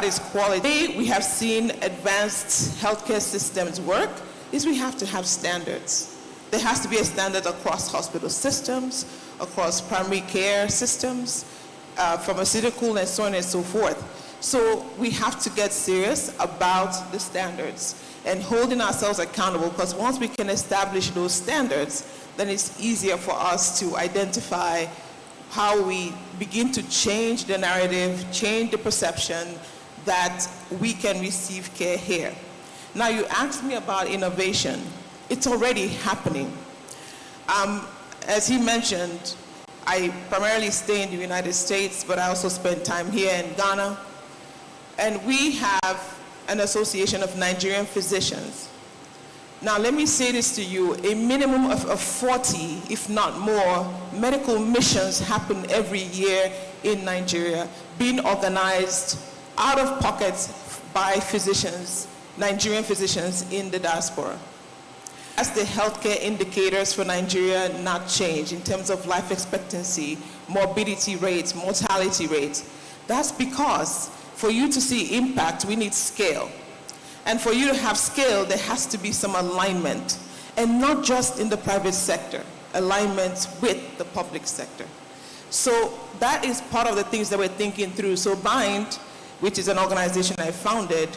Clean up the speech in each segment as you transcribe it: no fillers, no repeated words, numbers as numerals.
that is quality. The way we have seen advanced healthcare systems work is we have to have standards. There has to be a standard across hospital systems, across primary care systems, pharmaceutical, and so on and so forth. So we have to get serious about the standards and holding ourselves accountable, because once we can establish those standards, then it's easier for us to identify how we begin to change the narrative, change the perception that we can receive care here. Now, you asked me about innovation. It's already happening. As he mentioned, I primarily stay in the United States, but I also spend time here in Ghana. And we have an association of Nigerian physicians. Now, let me say this to you, a minimum of 40, if not more, medical missions happen every year in Nigeria, being organized out of pocket by physicians, Nigerian physicians in the diaspora. As the healthcare indicators for Nigeria not change in terms of life expectancy, morbidity rates, mortality rates, that's because for you to see impact, we need scale. And for you to have scale, there has to be some alignment, and not just in the private sector, alignment with the public sector. So that is part of the things that we're thinking through. So BIND, which is an organization I founded,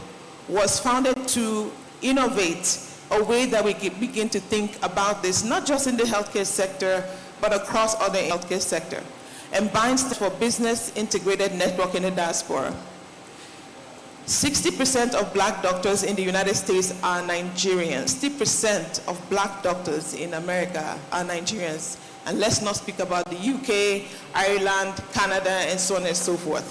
was founded to innovate a way that we begin to think about this, not just in the healthcare sector, but across other healthcare sector. And BIND stands for Business Integrated Network in the Diaspora. 60% of black doctors in the United States are Nigerians. 60% of black doctors in America are Nigerians. And let's not speak about the UK, Ireland, Canada, and so on and so forth.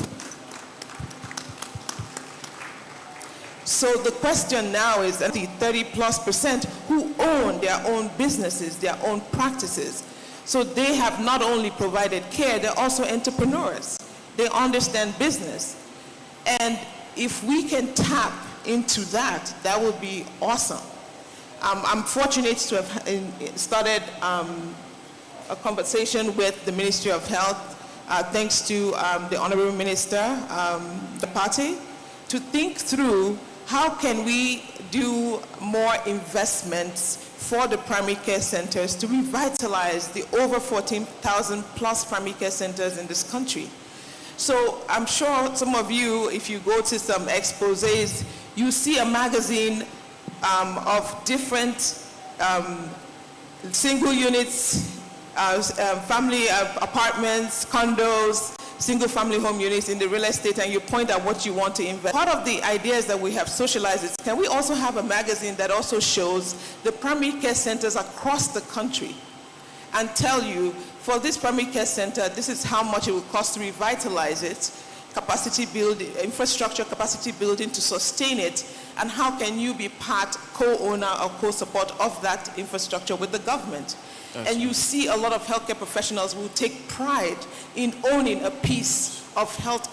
So the question now is the 30+% who own their own businesses, their own practices. So they have not only provided care, they're also entrepreneurs. They understand business. And if we can tap into that, that would be awesome. I'm fortunate to have started a conversation with the Ministry of Health, thanks to the Honorable Minister, the party, to think through how can we do more investments for the primary care centers to revitalize the over 14,000 plus primary care centers in this country. So I'm sure some of you, if you go to some exposés, you see a magazine of different single units, family apartments, condos, single family home units in the real estate, and you point out what you want to invest. Part of the ideas that we have socialized is, can we also have a magazine that also shows the primary care centers across the country and tell you, for this primary care center, this is how much it will cost to revitalize it, capacity building, infrastructure capacity building to sustain it, and how can you be part, co-owner or co-support of that infrastructure with the government. And you see a lot of healthcare professionals who take pride in owning a piece of healthcare.